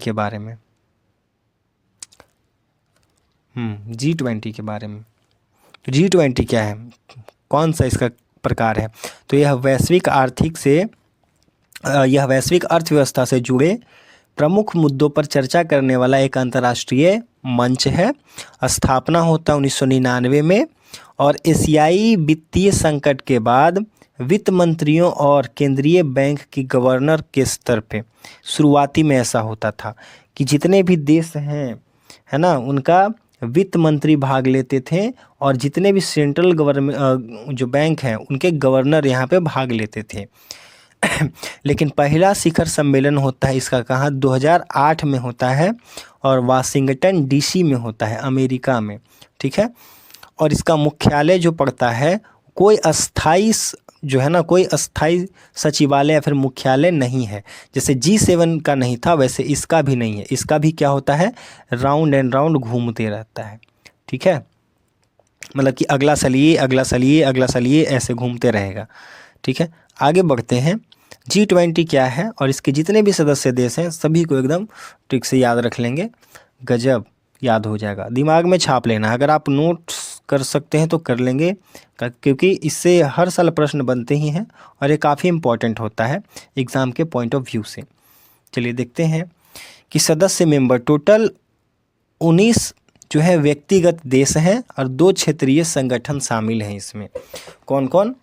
के बारे में। G20 के बारे में। तो G20 क्या है, कौन सा इसका प्रकार है? तो यह वैश्विक अर्थव्यवस्था से जुड़े प्रमुख मुद्दों पर चर्चा करने वाला एक अंतर्राष्ट्रीय मंच है। स्थापना होता है 1999 में और एशियाई वित्तीय संकट के बाद वित्त मंत्रियों और केंद्रीय बैंक की गवर्नर के स्तर पे शुरुआती में ऐसा होता था कि जितने भी देश हैं, है ना, उनका वित्त मंत्री भाग लेते थे और जितने भी सेंट्रल गवर्नमेंट जो बैंक हैं उनके गवर्नर यहाँ पे भाग लेते थे। लेकिन पहला शिखर सम्मेलन होता है इसका कहाँ, 2008 में होता है और वाशिंगटन डीसी में होता है, अमेरिका में। ठीक है, और इसका मुख्यालय जो पड़ता है, कोई अस्थाई सचिवालय या फिर मुख्यालय नहीं है। जैसे G7 का नहीं था वैसे इसका भी नहीं है। इसका भी क्या होता है, राउंड एंड राउंड घूमते रहता है। ठीक है, मतलब कि अगला साल ये ऐसे घूमते रहेगा। ठीक है, आगे बढ़ते हैं। G20 क्या है और इसके जितने भी सदस्य देश हैं सभी को एकदम ट्रिक से याद रख लेंगे, गजब याद हो जाएगा। दिमाग में छाप लेना, अगर आप नोट्स कर सकते हैं तो कर लेंगे, क्योंकि इससे हर साल प्रश्न बनते ही हैं और ये काफ़ी इम्पोर्टेंट होता है एग्ज़ाम के पॉइंट ऑफ व्यू से। चलिए देखते हैं कि सदस्य मेंबर टोटल 19 जो है व्यक्तिगत देश हैं और 2 क्षेत्रीय संगठन शामिल हैं इसमें। कौन कौन,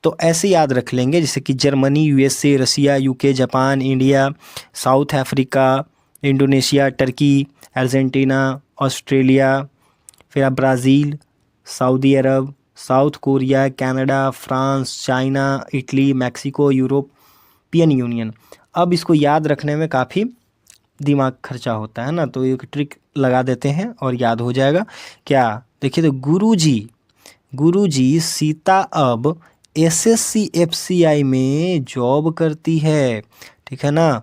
तो ऐसे याद रख लेंगे जैसे कि Germany, USA, Russia, UK, Japan, India, South Africa, Indonesia, Turkey, Argentina, Australia, फिर Brazil, Saudi Arab, South Korea, Canada, France, China, Italy, Mexico, European Union. अब इसको याद रखने में काफ़ी दिमाग खर्चा होता है ना, तो एक ट्रिक लगा देते हैं और याद हो जाएगा। क्या, देखिए, तो गुरुजी सीता अब SSC FCI में जॉब करती है। ठीक है ना,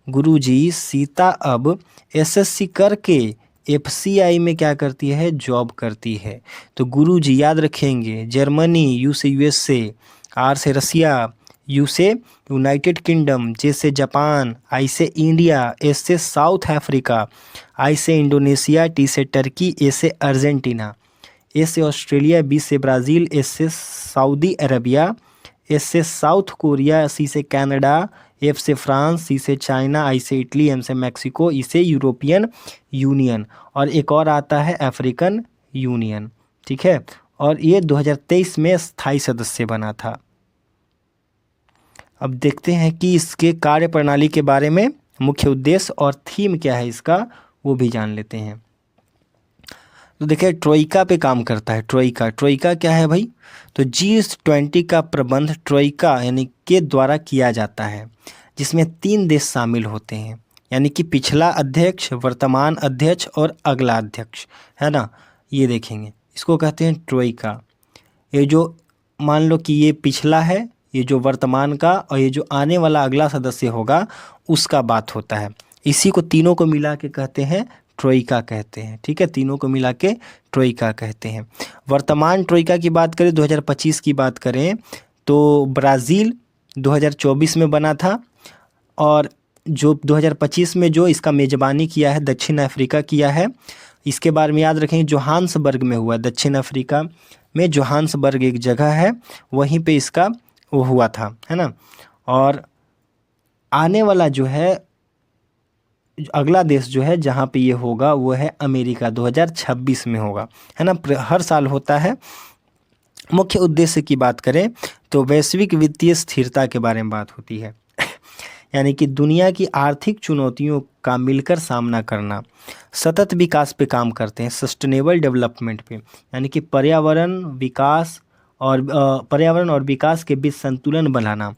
गुरुजी सीता अब SSC करके FCI में क्या करती है, जॉब करती है। तो गुरुजी याद रखेंगे, जर्मनी, U से USA, R से रसिया, U से यूनाइटेड किंगडम, J से जापान, I से इंडिया, S से साउथ अफ्रीका, I से इंडोनेशिया, T से टर्की, A से अर्जेंटीना, A से ऑस्ट्रेलिया, B से ब्राज़ील, S से सऊदी अरबिया, S से साउथ कोरिया, C से कनाडा, F से फ्रांस, C से चाइना, I से इटली, M से मैक्सिको, E से यूरोपियन यूनियन और एक और आता है अफ्रीकन यूनियन। ठीक है, और ये 2023 में स्थायी सदस्य बना था। अब देखते हैं कि इसके कार्यप्रणाली के बारे में, मुख्य उद्देश्य और थीम क्या है इसका, वो भी जान लेते हैं। तो देखिए, ट्रोइका पे काम करता है। ट्रोइका क्या है भाई, तो G20 का प्रबंध ट्रोइका यानी के द्वारा किया जाता है, जिसमें 3 देश शामिल होते हैं, यानी कि पिछला अध्यक्ष, वर्तमान अध्यक्ष और अगला अध्यक्ष, है ना। ये देखेंगे, इसको कहते हैं ट्रोइका। ये जो मान लो कि ये पिछला है, ये जो वर्तमान का, और ये जो आने वाला अगला सदस्य होगा उसका बात होता है। इसी को तीनों को मिला के कहते हैं ट्रोइका कहते हैं। ठीक है, तीनों को मिला के ट्रोइका कहते हैं। वर्तमान ट्रोइका की बात करें, 2025 की बात करें तो ब्राज़ील 2024 में बना था, और जो 2025 में जो इसका मेज़बानी किया है दक्षिण अफ्रीका किया है। इसके बारे में याद रखेंगे, जोहान्सबर्ग में हुआ, दक्षिण अफ्रीका में जोहान्सबर्ग एक जगह है, वहीं पे इसका वो हुआ था, है ना। और आने वाला जो है अगला देश जो है जहाँ पे ये होगा वो है अमेरिका, 2026 में होगा, है ना। हर साल होता है। मुख्य उद्देश्य की बात करें तो वैश्विक वित्तीय स्थिरता के बारे में बात होती है, यानी कि दुनिया की आर्थिक चुनौतियों का मिलकर सामना करना। सतत विकास पे काम करते हैं, सस्टेनेबल डेवलपमेंट पे, यानी कि पर्यावरण और विकास के बीच संतुलन बनाना।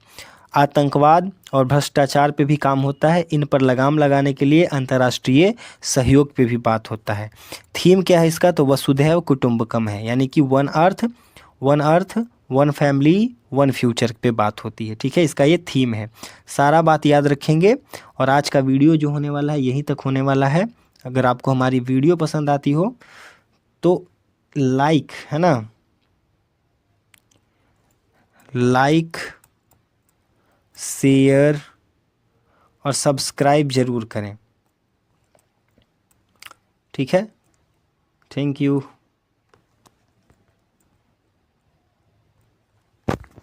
आतंकवाद और भ्रष्टाचार पे भी काम होता है। इन पर लगाम लगाने के लिए अंतर्राष्ट्रीय सहयोग पे भी बात होता है। थीम क्या है इसका, तो वसुधैव कुटुंबकम है, यानी कि one earth, one family, one future पे बात होती है। ठीक है, इसका ये थीम है। सारा बात याद रखेंगे और आज का वीडियो जो होने वाला है यहीं तक होने वाला है। अगर आपको हमारी वीडियो पसंद आती हो तो लाइक, है ना, लाइक, शेयर और सब्सक्राइब ज़रूर करें। ठीक है, थैंक यू।